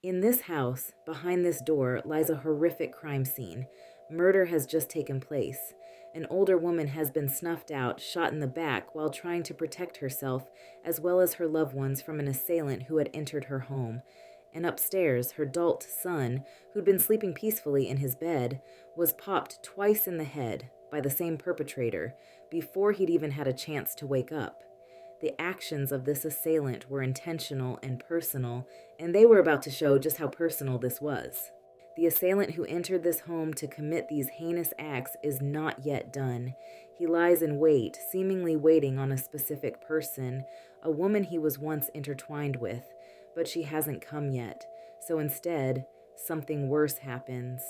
In this house, behind this door, lies a horrific crime scene. Murder has just taken place. An older woman has been snuffed out, shot in the back, while trying to protect herself, as well as her loved ones, from an assailant who had entered her home. And upstairs, her adult son, who'd been sleeping peacefully in his bed, was popped twice in the head by the same perpetrator before he'd even had a chance to wake up. The actions of this assailant were intentional and personal, and they were about to show just how personal this was. The assailant who entered this home to commit these heinous acts is not yet done. He lies in wait, seemingly waiting on a specific person, a woman he was once intertwined with, but she hasn't come yet. So instead, something worse happens.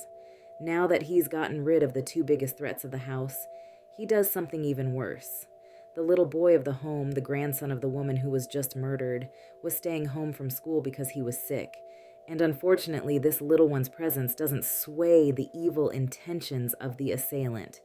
Now that he's gotten rid of the two biggest threats of the house, he does something even worse. The little boy of the home, the grandson of the woman who was just murdered, was staying home from school because he was sick. And unfortunately, this little one's presence doesn't sway the evil intentions of the assailant.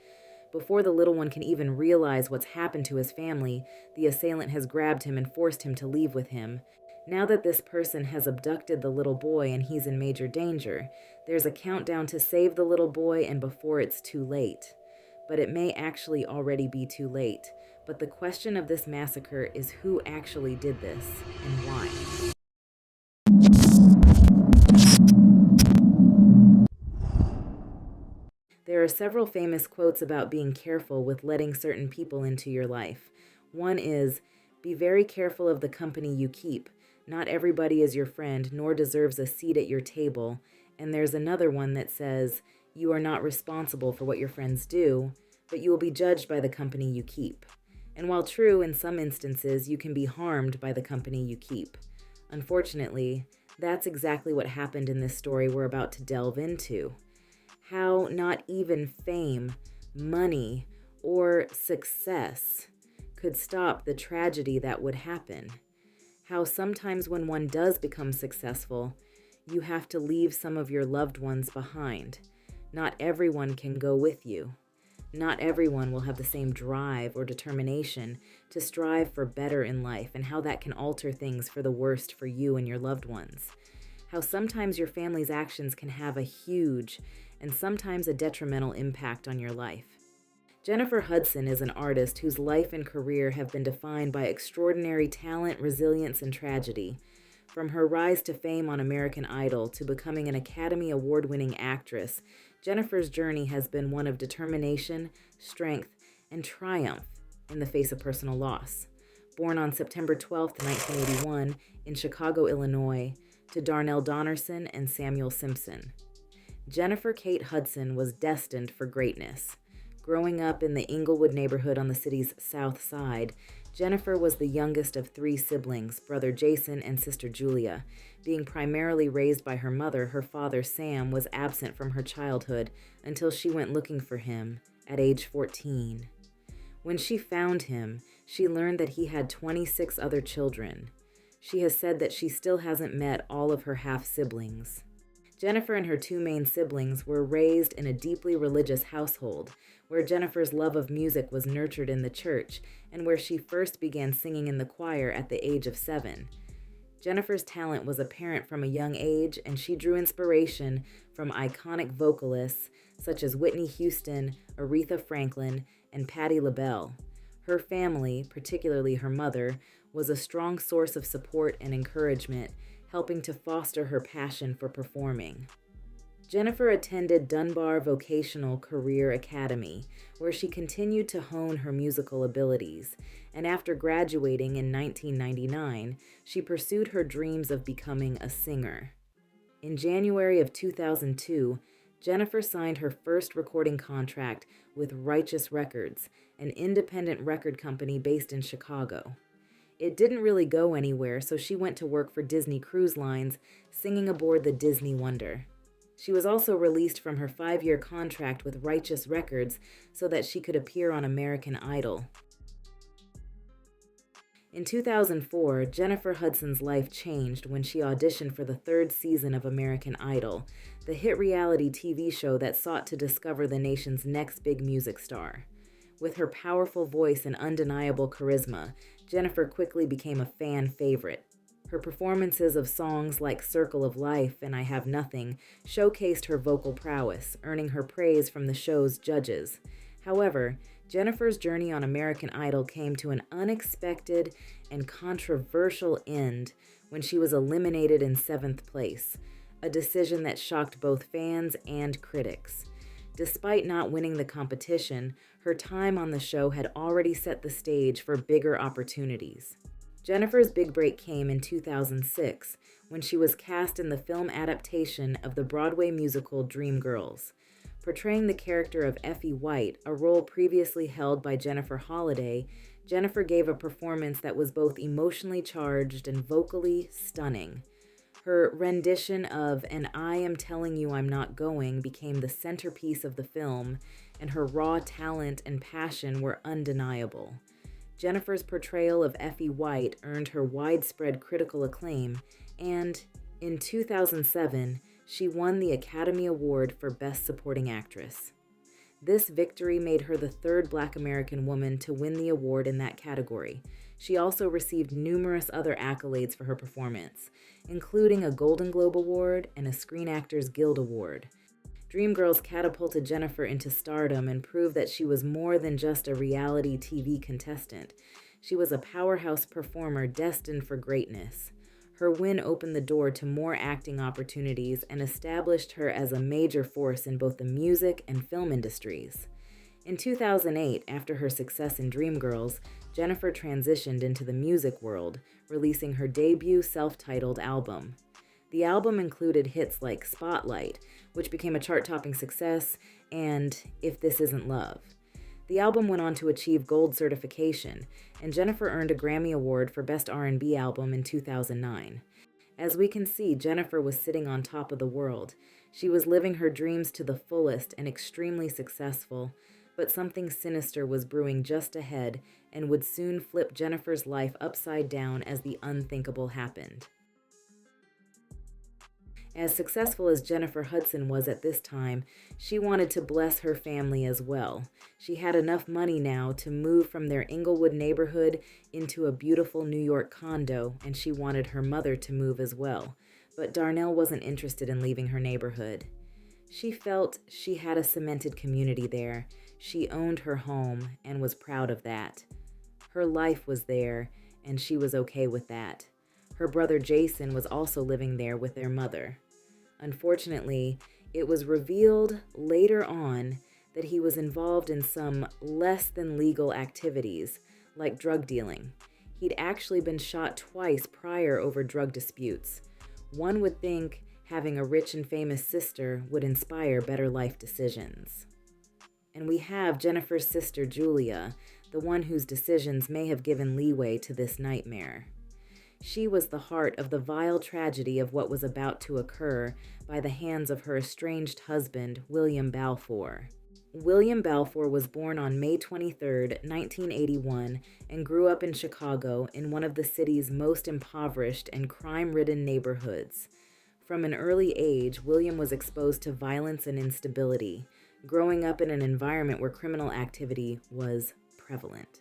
Before the little one can even realize what's happened to his family, the assailant has grabbed him and forced him to leave with him. Now that this person has abducted the little boy and he's in major danger, there's a countdown to save the little boy and before it's too late. But it may actually already be too late. But the question of this massacre is who actually did this and why. There are several famous quotes about being careful with letting certain people into your life. One is, "Be very careful of the company you keep. Not everybody is your friend, nor deserves a seat at your table." And there's another one that says, "You are not responsible for what your friends do, but you will be judged by the company you keep." And while true, in some instances, you can be harmed by the company you keep. Unfortunately, that's exactly what happened in this story we're about to delve into. How not even fame, money, or success could stop the tragedy that would happen. How sometimes when one does become successful, you have to leave some of your loved ones behind. Not everyone can go with you. Not everyone will have the same drive or determination to strive for better in life, and how that can alter things for the worst for you and your loved ones. How sometimes your family's actions can have a huge and sometimes a detrimental impact on your life. Jennifer Hudson is an artist whose life and career have been defined by extraordinary talent, resilience, and tragedy. From her rise to fame on American Idol to becoming an Academy Award-winning actress, Jennifer's journey has been one of determination, strength, and triumph in the face of personal loss. Born on September 12, 1981, in Chicago, Illinois, to Darnell Donnerson and Samuel Simpson. Jennifer Kate Hudson was destined for greatness. Growing up in the Inglewood neighborhood on the city's south side, Jennifer was the youngest of three siblings, brother Jason and sister Julia. Being primarily raised by her mother, her father Sam was absent from her childhood until she went looking for him at age 14. When she found him, she learned that he had 26 other children. She has said that she still hasn't met all of her half-siblings. Jennifer and her two main siblings were raised in a deeply religious household, where Jennifer's love of music was nurtured in the church, and where she first began singing in the choir at the age of 7. Jennifer's talent was apparent from a young age, and she drew inspiration from iconic vocalists such as Whitney Houston, Aretha Franklin, and Patti LaBelle. Her family, particularly her mother, was a strong source of support and encouragement, helping to foster her passion for performing. Jennifer attended Dunbar Vocational Career Academy, where she continued to hone her musical abilities, and after graduating in 1999, she pursued her dreams of becoming a singer. In January of 2002, Jennifer signed her first recording contract with Righteous Records, an independent record company based in Chicago. It didn't really go anywhere, so she went to work for Disney Cruise Lines, singing aboard the Disney Wonder. She was also released from her 5-year contract with Righteous Records so that she could appear on American Idol. In 2004, Jennifer Hudson's life changed when she auditioned for the 3rd season of American Idol, the hit reality TV show that sought to discover the nation's next big music star. With her powerful voice and undeniable charisma, Jennifer quickly became a fan favorite. Her performances of songs like Circle of Life and I Have Nothing showcased her vocal prowess, earning her praise from the show's judges. However, Jennifer's journey on American Idol came to an unexpected and controversial end when she was eliminated in 7th place, a decision that shocked both fans and critics. Despite not winning the competition, her time on the show had already set the stage for bigger opportunities. Jennifer's big break came in 2006 when she was cast in the film adaptation of the Broadway musical Dreamgirls. Portraying the character of Effie White, a role previously held by Jennifer Holliday, Jennifer gave a performance that was both emotionally charged and vocally stunning. Her rendition of "And I Am Telling You I'm Not Going" became the centerpiece of the film, and her raw talent and passion were undeniable. Jennifer's portrayal of Effie White earned her widespread critical acclaim, and in 2007, she won the Academy Award for Best Supporting Actress. This victory made her the third Black American woman to win the award in that category. She also received numerous other accolades for her performance, including a Golden Globe Award and a Screen Actors Guild Award. Dreamgirls catapulted Jennifer into stardom and proved that she was more than just a reality TV contestant. She was a powerhouse performer destined for greatness. Her win opened the door to more acting opportunities and established her as a major force in both the music and film industries. In 2008, after her success in Dreamgirls, Jennifer transitioned into the music world, releasing her debut self-titled album. The album included hits like Spotlight, which became a chart-topping success, and If This Isn't Love. The album went on to achieve gold certification, and Jennifer earned a Grammy Award for Best R&B Album in 2009. As we can see, Jennifer was sitting on top of the world. She was living her dreams to the fullest and extremely successful, but something sinister was brewing just ahead and would soon flip Jennifer's life upside down as the unthinkable happened. As successful as Jennifer Hudson was at this time, she wanted to bless her family as well. She had enough money now to move from their Inglewood neighborhood into a beautiful New York condo, and she wanted her mother to move as well. But Darnell wasn't interested in leaving her neighborhood. She felt she had a cemented community there. She owned her home and was proud of that. Her life was there, and she was okay with that. Her brother Jason was also living there with their mother. Unfortunately, it was revealed later on that he was involved in some less than legal activities, like drug dealing. He'd actually been shot twice prior over drug disputes. One would think having a rich and famous sister would inspire better life decisions. And we have Jennifer's sister Julia, the one whose decisions may have given leeway to this nightmare. She was the heart of the vile tragedy of what was about to occur by the hands of her estranged husband, William Balfour. William Balfour was born on May 23, 1981, and grew up in Chicago in one of the city's most impoverished and crime-ridden neighborhoods. From an early age, William was exposed to violence and instability, growing up in an environment where criminal activity was prevalent.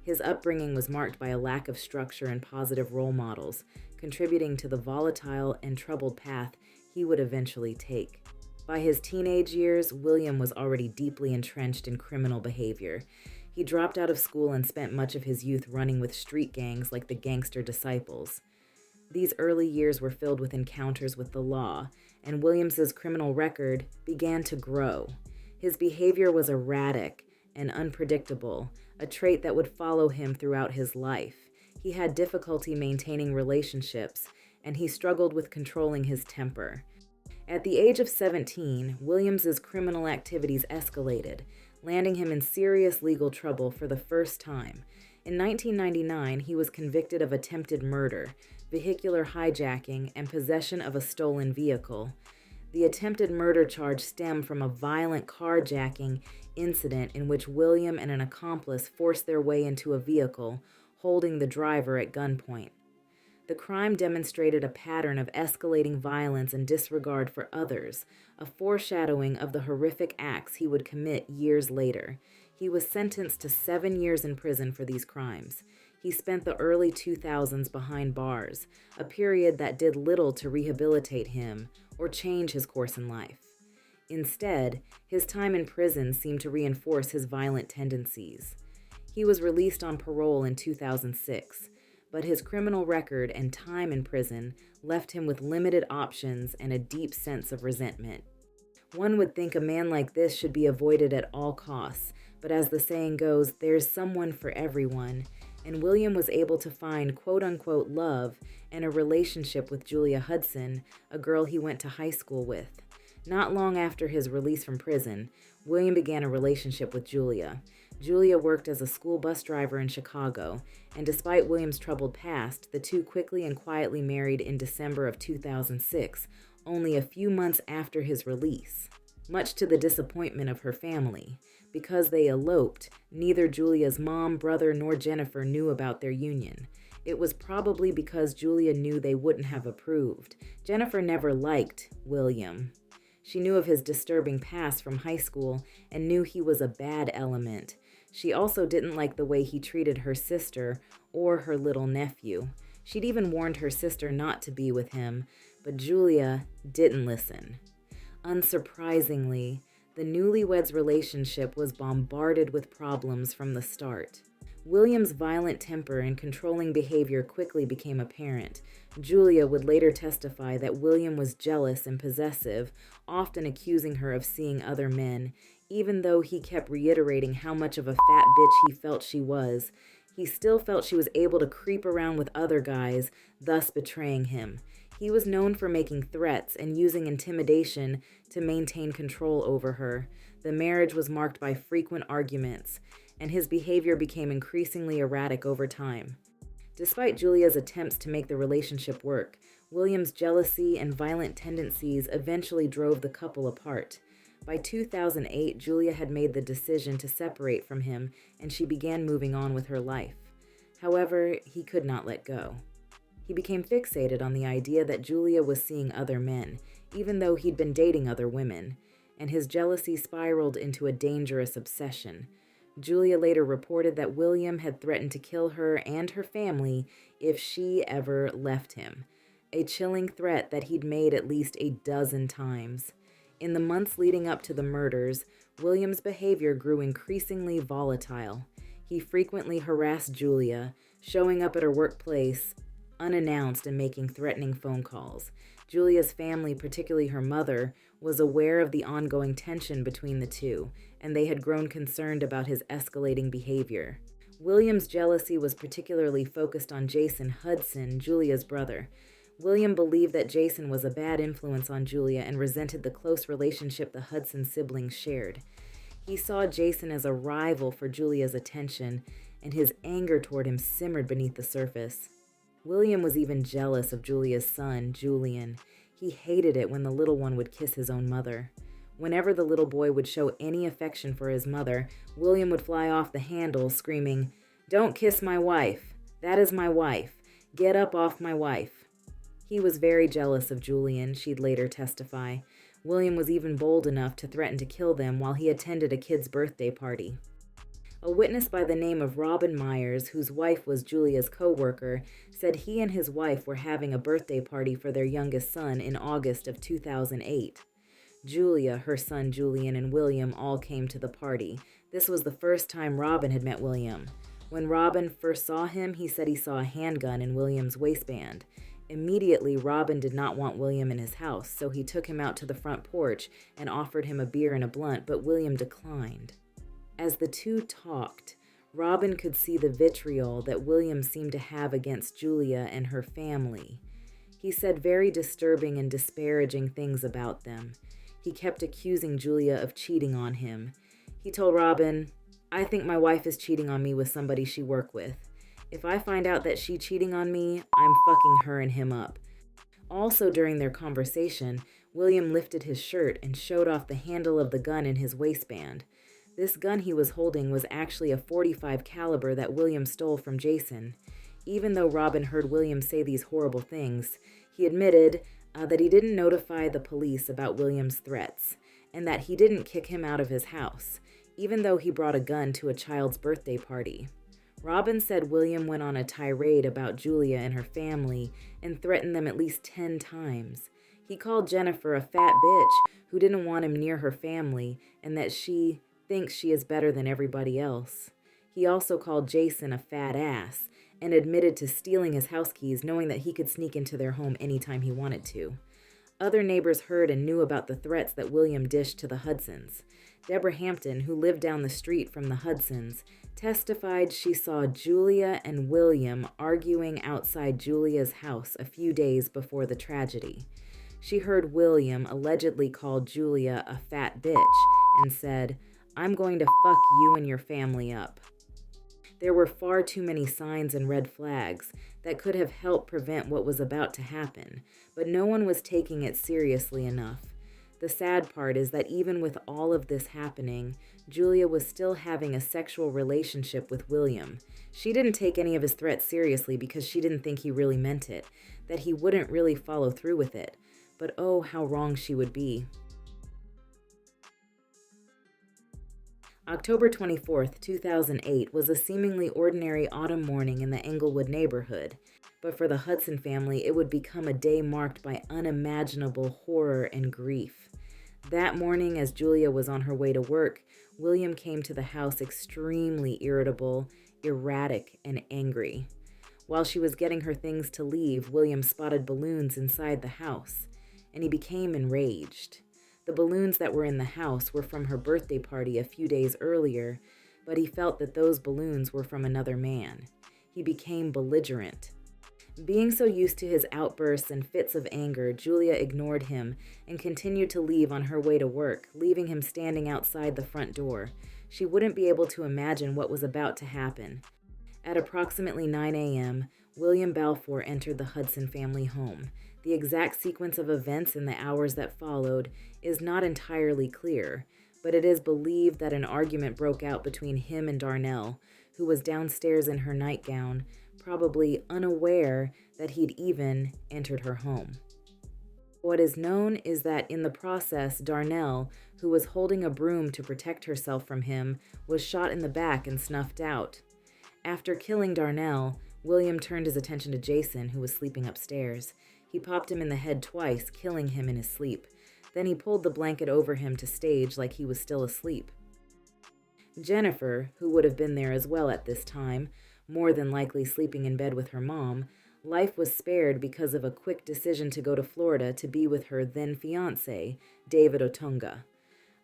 His upbringing was marked by a lack of structure and positive role models, contributing to the volatile and troubled path he would eventually take. By his teenage years, William was already deeply entrenched in criminal behavior. He dropped out of school and spent much of his youth running with street gangs like the Gangster Disciples. These early years were filled with encounters with the law, and Williams's criminal record began to grow. His behavior was erratic and unpredictable, a trait that would follow him throughout his life. He had difficulty maintaining relationships, and he struggled with controlling his temper. At the age of 17, Williams's criminal activities escalated, landing him in serious legal trouble for the first time. In 1999, he was convicted of attempted murder, vehicular hijacking, and possession of a stolen vehicle. The attempted murder charge stemmed from a violent carjacking incident in which William and an accomplice forced their way into a vehicle, holding the driver at gunpoint. The crime demonstrated a pattern of escalating violence and disregard for others, a foreshadowing of the horrific acts he would commit years later. He was sentenced to 7 years in prison for these crimes. He spent the early 2000s behind bars, a period that did little to rehabilitate him or change his course in life. Instead, his time in prison seemed to reinforce his violent tendencies. He was released on parole in 2006, but his criminal record and time in prison left him with limited options and a deep sense of resentment. One would think a man like this should be avoided at all costs, but as the saying goes, there's someone for everyone, and William was able to find quote-unquote love and a relationship with Julia Hudson, a girl he went to high school with. Not long after his release from prison, William began a relationship with Julia. Julia worked as a school bus driver in Chicago, and despite William's troubled past, the two quickly and quietly married in December of 2006, only a few months after his release, much to the disappointment of her family. Because they eloped, neither Julia's mom, brother, nor Jennifer knew about their union. It was probably because Julia knew they wouldn't have approved. Jennifer never liked William. She knew of his disturbing past from high school and knew he was a bad element. She also didn't like the way he treated her sister or her little nephew. She'd even warned her sister not to be with him, but Julia didn't listen. Unsurprisingly, the newlyweds' relationship was bombarded with problems from the start. William's violent temper and controlling behavior quickly became apparent. Julia would later testify that William was jealous and possessive, often accusing her of seeing other men. Even though he kept reiterating how much of a fat bitch he felt she was, he still felt she was able to creep around with other guys, thus betraying him. He was known for making threats and using intimidation to maintain control over her. The marriage was marked by frequent arguments, and his behavior became increasingly erratic over time. Despite Julia's attempts to make the relationship work, William's jealousy and violent tendencies eventually drove the couple apart. By 2008, Julia had made the decision to separate from him, and she began moving on with her life. However, he could not let go. He became fixated on the idea that Julia was seeing other men, even though he'd been dating other women, and his jealousy spiraled into a dangerous obsession. Julia later reported that William had threatened to kill her and her family if she ever left him, a chilling threat that he'd made at least a dozen times. In the months leading up to the murders, William's behavior grew increasingly volatile. He frequently harassed Julia, showing up at her workplace unannounced and making threatening phone calls. Julia's family, particularly her mother, was aware of the ongoing tension between the two, and they had grown concerned about his escalating behavior. William's jealousy was particularly focused on Jason Hudson, Julia's brother. William believed that Jason was a bad influence on Julia and resented the close relationship the Hudson siblings shared. He saw Jason as a rival for Julia's attention, and his anger toward him simmered beneath the surface. William was even jealous of Julia's son, Julian. He hated it when the little one would kiss his own mother. Whenever the little boy would show any affection for his mother, William would fly off the handle, screaming, "Don't kiss my wife. That is my wife. Get up off my wife." He was very jealous of Julian, she'd later testify. William was even bold enough to threaten to kill them while he attended a kid's birthday party. A witness by the name of Robin Myers, whose wife was Julia's co-worker, said he and his wife were having a birthday party for their youngest son in August of 2008. Julia, her son Julian, and William all came to the party. This was the first time Robin had met William. When Robin first saw him, he said he saw a handgun in William's waistband. Immediately, Robin did not want William in his house, so he took him out to the front porch and offered him a beer and a blunt, but William declined. As the two talked, Robin could see the vitriol that William seemed to have against Julia and her family. He said very disturbing and disparaging things about them. He kept accusing Julia of cheating on him. He told Robin, "I think my wife is cheating on me with somebody she worked with. If I find out that she's cheating on me, I'm fucking her and him up." Also during their conversation, William lifted his shirt and showed off the handle of the gun in his waistband. This gun he was holding was actually a .45 caliber that William stole from Jason. Even though Robin heard William say these horrible things, he admitted that he didn't notify the police about William's threats, and that he didn't kick him out of his house, even though he brought a gun to a child's birthday party. Robin said William went on a tirade about Julia and her family and threatened them at least 10 times. He called Jennifer a fat bitch who didn't want him near her family and that she thinks she is better than everybody else. He also called Jason a fat ass and admitted to stealing his house keys, knowing that he could sneak into their home anytime he wanted to. Other neighbors heard and knew about the threats that William dished to the Hudsons. Deborah Hampton, who lived down the street from the Hudsons, testified she saw Julia and William arguing outside Julia's house a few days before the tragedy. She heard William allegedly call Julia a fat bitch and said, "I'm going to fuck you and your family up." There were far too many signs and red flags that could have helped prevent what was about to happen, but no one was taking it seriously enough. The sad part is that even with all of this happening, Julia was still having a sexual relationship with William. She didn't take any of his threats seriously because she didn't think he really meant it, that he wouldn't really follow through with it. But oh, how wrong she would be. October 24th, 2008 was a seemingly ordinary autumn morning in the Englewood neighborhood, but for the Hudson family, it would become a day marked by unimaginable horror and grief. That morning, as Julia was on her way to work, William came to the house extremely irritable, erratic, and angry. While she was getting her things to leave, William spotted balloons inside the house, and he became enraged. The balloons that were in the house were from her birthday party a few days earlier, but he felt that those balloons were from another man. He became belligerent. Being so used to his outbursts and fits of anger, Julia ignored him and continued to leave on her way to work, leaving him standing outside the front door. She wouldn't be able to imagine what was about to happen. At approximately 9 a.m., William Balfour entered the Hudson family home. The exact sequence of events in the hours that followed is not entirely clear, but it is believed that an argument broke out between him and Darnell, who was downstairs in her nightgown, probably unaware that he'd even entered her home. What is known is that in the process, Darnell, who was holding a broom to protect herself from him, was shot in the back and snuffed out. After killing Darnell, William turned his attention to Jason, who was sleeping upstairs. He popped him in the head twice, killing him in his sleep. Then he pulled the blanket over him to stage like he was still asleep. Jennifer, who would have been there as well at this time, more than likely sleeping in bed with her mom, life was spared because of a quick decision to go to Florida to be with her then-fiancé, David Otunga.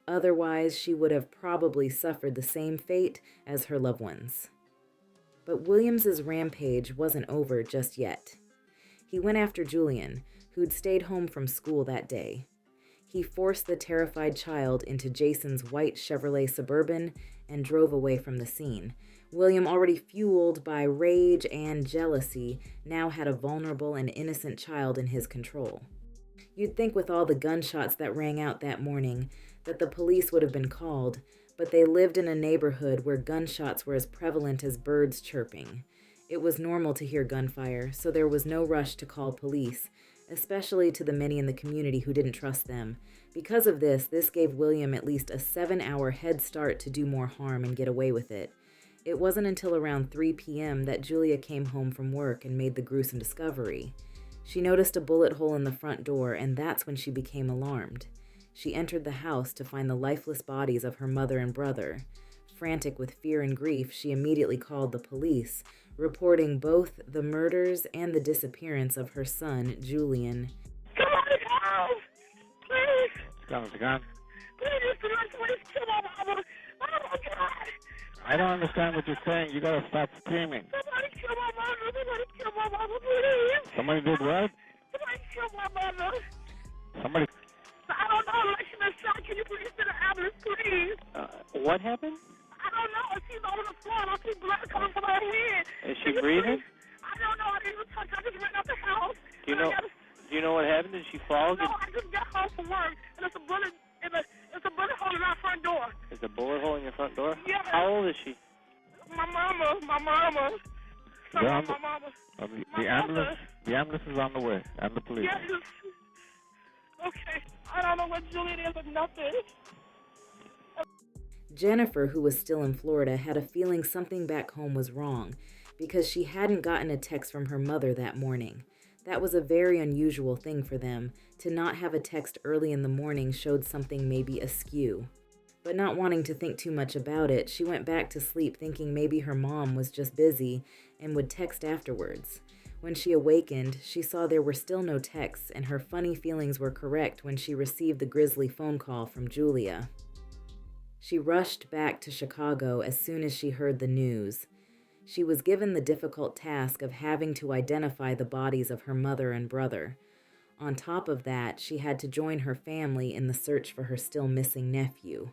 Otherwise, she would have probably suffered the same fate as her loved ones. But Williams's rampage wasn't over just yet. He went after Julian, who'd stayed home from school that day. He forced the terrified child into Jason's white Chevrolet Suburban and drove away from the scene. William, already fueled by rage and jealousy, now had a vulnerable and innocent child in his control. You'd think with all the gunshots that rang out that morning that the police would have been called, but they lived in a neighborhood where gunshots were as prevalent as birds chirping. It was normal to hear gunfire, so there was no rush to call police, especially to the many in the community who didn't trust them. Because of this gave William at least a 7-hour head start to do more harm and get away with it. It wasn't until around 3 p.m. that Julia came home from work and made the gruesome discovery. She noticed a bullet hole in the front door, and that's when she became alarmed. She entered the house to find the lifeless bodies of her mother and brother. Frantic with fear and grief, she immediately called the police, reporting both the murders and the disappearance of her son, Julian. Somebody help! Please! Gun with a gun? Please, please kill my mama! Oh my God! I don't understand what you're saying. You gotta stop screaming. Somebody kill my mama! Somebody kill my mama, please! Somebody did what? Somebody kill my mama! Somebody... I don't know, like she been shot. Can you please send an ambulance, please? What happened? I don't know. She's on the floor. I see blood coming from her head. Is she breathing? I don't know. I didn't even touch her. I just ran out the house. Do you know what happened? Did she fall? No, I just got home from work, and it's a bullet hole in our front door. Is a bullet hole in your front door? Yeah. How old is she? My mama. My mama. The ambulance is on the way, and the police. Yes. Okay. I don't know what Julian is or nothing. Jennifer, who was still in Florida, had a feeling something back home was wrong because she hadn't gotten a text from her mother that morning. That was a very unusual thing for them. To not have a text early in the morning showed something maybe askew. But not wanting to think too much about it, she went back to sleep thinking maybe her mom was just busy and would text afterwards. When she awakened, she saw there were still no texts, and her funny feelings were correct when she received the grisly phone call from Julia. She rushed back to Chicago as soon as she heard the news. She was given the difficult task of having to identify the bodies of her mother and brother. On top of that, she had to join her family in the search for her still missing nephew.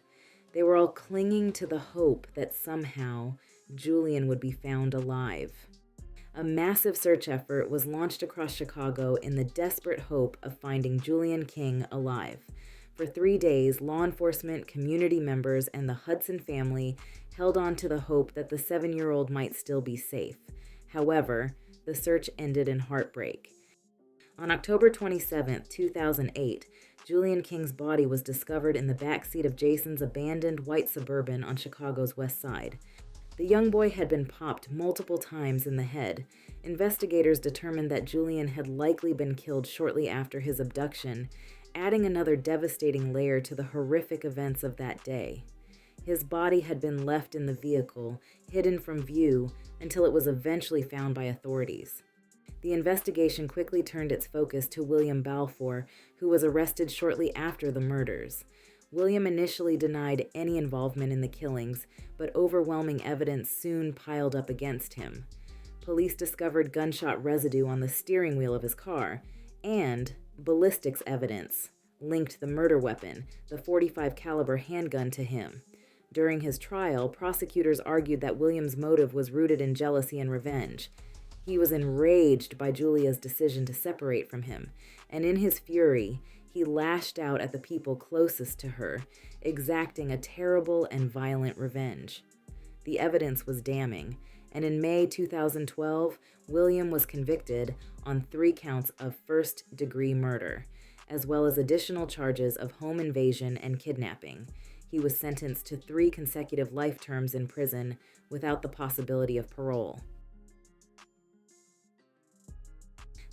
They were all clinging to the hope that somehow Julian would be found alive. A massive search effort was launched across Chicago in the desperate hope of finding Julian King alive. For 3 days, law enforcement, community members, and the Hudson family held on to the hope that the 7-year-old might still be safe. However, the search ended in heartbreak. On October 27, 2008, Julian King's body was discovered in the backseat of Jason's abandoned white Suburban on Chicago's west side. The young boy had been popped multiple times in the head. Investigators determined that Julian had likely been killed shortly after his abduction, adding another devastating layer to the horrific events of that day. His body had been left in the vehicle, hidden from view, until it was eventually found by authorities. The investigation quickly turned its focus to William Balfour, who was arrested shortly after the murders. William initially denied any involvement in the killings, but overwhelming evidence soon piled up against him. Police discovered gunshot residue on the steering wheel of his car, and ballistics evidence linked the murder weapon, the .45 caliber handgun, to him. During his trial, prosecutors argued that William's motive was rooted in jealousy and revenge. He was enraged by Julia's decision to separate from him, and in his fury, he lashed out at the people closest to her, exacting a terrible and violent revenge. The evidence was damning, and in May 2012, William was convicted on 3 counts of first-degree murder, as well as additional charges of home invasion and kidnapping. He was sentenced to 3 consecutive life terms in prison without the possibility of parole.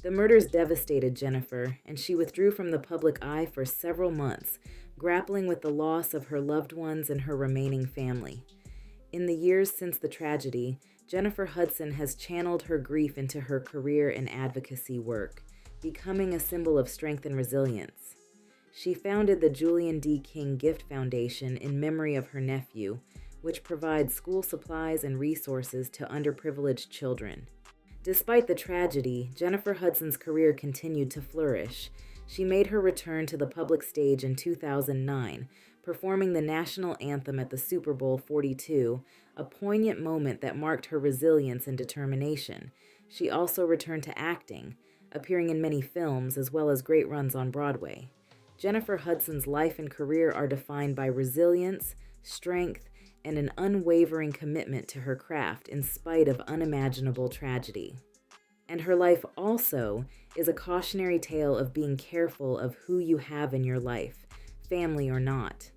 The murders devastated Jennifer, and she withdrew from the public eye for several months, grappling with the loss of her loved ones and her remaining family. In the years since the tragedy, Jennifer Hudson has channeled her grief into her career and advocacy work, becoming a symbol of strength and resilience. She founded the Julian D. King Gift Foundation in memory of her nephew, which provides school supplies and resources to underprivileged children. Despite the tragedy, Jennifer Hudson's career continued to flourish. She made her return to the public stage in 2009, performing the national anthem at the Super Bowl 42, a poignant moment that marked her resilience and determination. She also returned to acting, appearing in many films as well as great runs on Broadway. Jennifer Hudson's life and career are defined by resilience, strength, and an unwavering commitment to her craft in spite of unimaginable tragedy. And her life also is a cautionary tale of being careful of who you have in your life, family or not.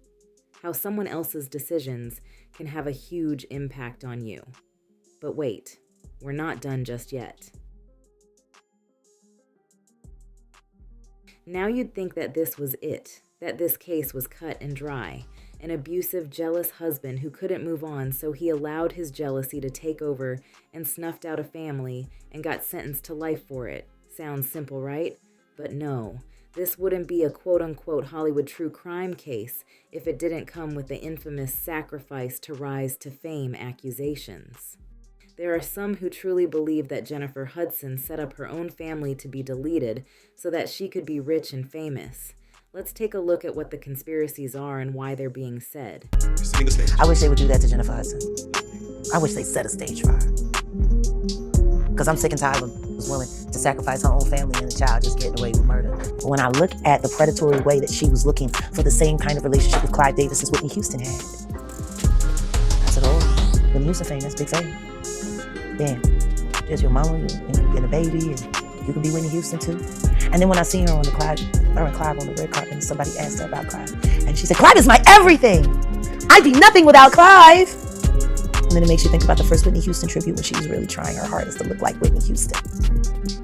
How someone else's decisions can have a huge impact on you. But wait, we're not done just yet. Now you'd think that this was it, that this case was cut and dry. An abusive, jealous husband who couldn't move on, so he allowed his jealousy to take over and snuffed out a family and got sentenced to life for it. Sounds simple, right? But no, this wouldn't be a quote-unquote Hollywood true crime case if it didn't come with the infamous sacrifice to rise to fame accusations. There are some who truly believe that Jennifer Hudson set up her own family to be deleted so that she could be rich and famous. Let's take a look at what the conspiracies are and why they're being said. I wish they would do that to Jennifer Hudson. I wish they set a stage for her. Because I'm sick and tired of was willing to sacrifice her own family and a child just getting away with murder. But when I look at the predatory way that she was looking for the same kind of relationship with Clive Davis as Whitney Houston had, I said, oh, Whitney Houston fame, that's big fame. Damn, there's your mama and a baby, and you can be Whitney Houston too. And then when I seen her on the Clive on the red carpet, and somebody asked her about Clive, and she said, Clive is my everything. I'd be nothing without Clive. And then it makes you think about the first Whitney Houston tribute when she was really trying her hardest to look like Whitney Houston.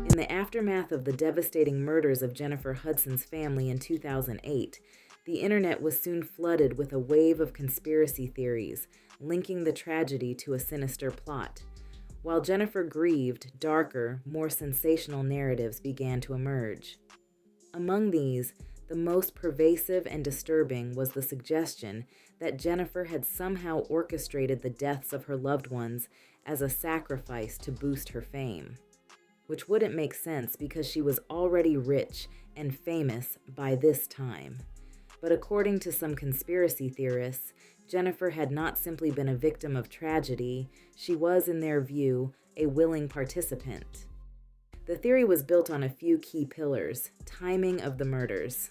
In the aftermath of the devastating murders of Jennifer Hudson's family in 2008, the internet was soon flooded with a wave of conspiracy theories linking the tragedy to a sinister plot. While Jennifer grieved, darker, more sensational narratives began to emerge. Among these, the most pervasive and disturbing was the suggestion that Jennifer had somehow orchestrated the deaths of her loved ones as a sacrifice to boost her fame, which wouldn't make sense because she was already rich and famous by this time. But according to some conspiracy theorists, Jennifer had not simply been a victim of tragedy, she was, in their view, a willing participant. The theory was built on a few key pillars: timing of the murders.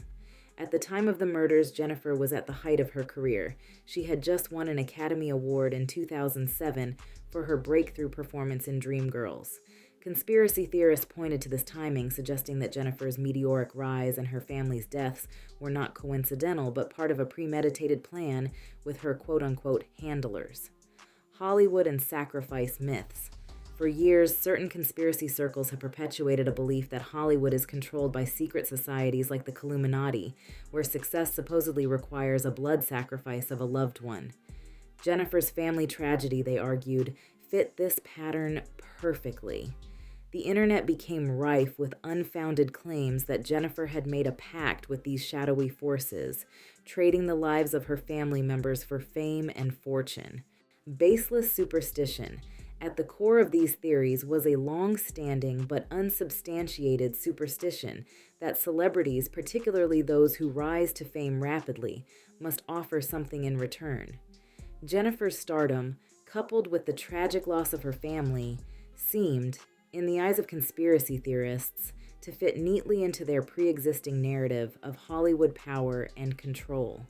At the time of the murders, Jennifer was at the height of her career. She had just won an Academy Award in 2007 for her breakthrough performance in Dreamgirls. Conspiracy theorists pointed to this timing, suggesting that Jennifer's meteoric rise and her family's deaths were not coincidental, but part of a premeditated plan with her quote-unquote handlers. Hollywood and sacrifice myths. For years, certain conspiracy circles have perpetuated a belief that Hollywood is controlled by secret societies like the Illuminati, where success supposedly requires a blood sacrifice of a loved one. Jennifer's family tragedy, they argued, fit this pattern perfectly. The internet became rife with unfounded claims that Jennifer had made a pact with these shadowy forces, trading the lives of her family members for fame and fortune. Baseless superstition. At the core of these theories was a long-standing but unsubstantiated superstition that celebrities, particularly those who rise to fame rapidly, must offer something in return. Jennifer's stardom, coupled with the tragic loss of her family, seemed, in the eyes of conspiracy theorists, to fit neatly into their pre-existing narrative of Hollywood power and control.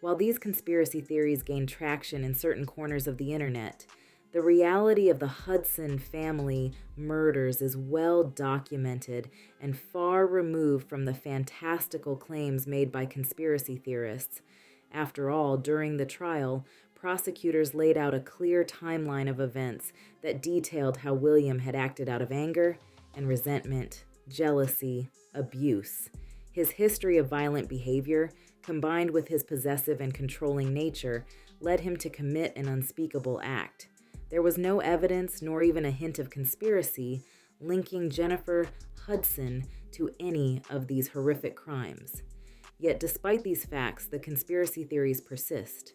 While these conspiracy theories gained traction in certain corners of the internet, the reality of the Hudson family murders is well documented and far removed from the fantastical claims made by conspiracy theorists. After all, during the trial, prosecutors laid out a clear timeline of events that detailed how William had acted out of anger and resentment, jealousy, abuse. His history of violent behavior, combined with his possessive and controlling nature, led him to commit an unspeakable act. There was no evidence, nor even a hint of conspiracy, linking Jennifer Hudson to any of these horrific crimes. Yet despite these facts, the conspiracy theories persist.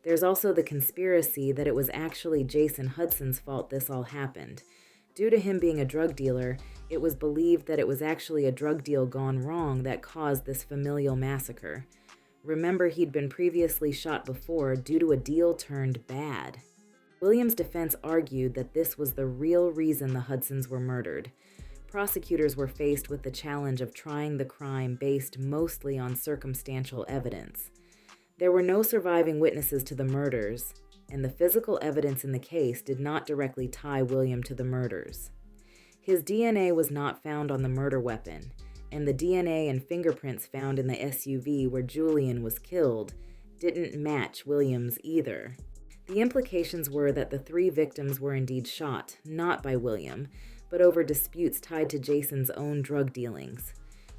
There's also the conspiracy that it was actually Jason Hudson's fault this all happened. Due to him being a drug dealer, it was believed that it was actually a drug deal gone wrong that caused this familial massacre. Remember, he'd been previously shot before due to a deal turned bad. William's defense argued that this was the real reason the Hudsons were murdered. Prosecutors were faced with the challenge of trying the crime based mostly on circumstantial evidence. There were no surviving witnesses to the murders, and the physical evidence in the case did not directly tie William to the murders. His DNA was not found on the murder weapon, and the DNA and fingerprints found in the SUV where Julian was killed didn't match William's either. The implications were that the three victims were indeed shot, not by William, but over disputes tied to Jason's own drug dealings.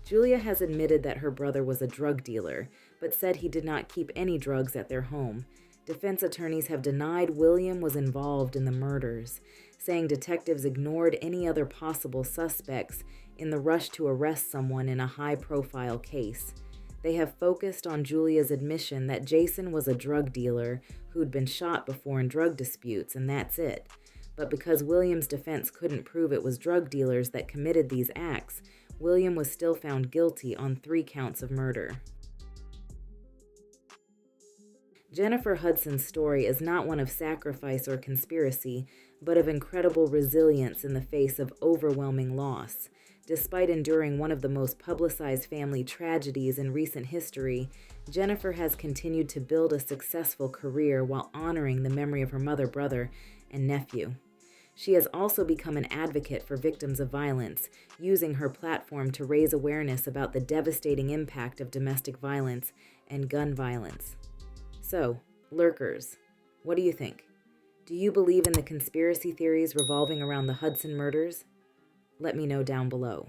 Julia has admitted that her brother was a drug dealer, but said he did not keep any drugs at their home. Defense attorneys have denied William was involved in the murders, saying detectives ignored any other possible suspects in the rush to arrest someone in a high-profile case. They have focused on Julia's admission that Jason was a drug dealer who'd been shot before in drug disputes, and that's it. But because William's defense couldn't prove it was drug dealers that committed these acts, William was still found guilty on 3 counts of murder. Jennifer Hudson's story is not one of sacrifice or conspiracy, but of incredible resilience in the face of overwhelming loss. Despite enduring one of the most publicized family tragedies in recent history, Jennifer has continued to build a successful career while honoring the memory of her mother, brother, and nephew. She has also become an advocate for victims of violence, using her platform to raise awareness about the devastating impact of domestic violence and gun violence. So, lurkers, what do you think? Do you believe in the conspiracy theories revolving around the Hudson murders? Let me know down below.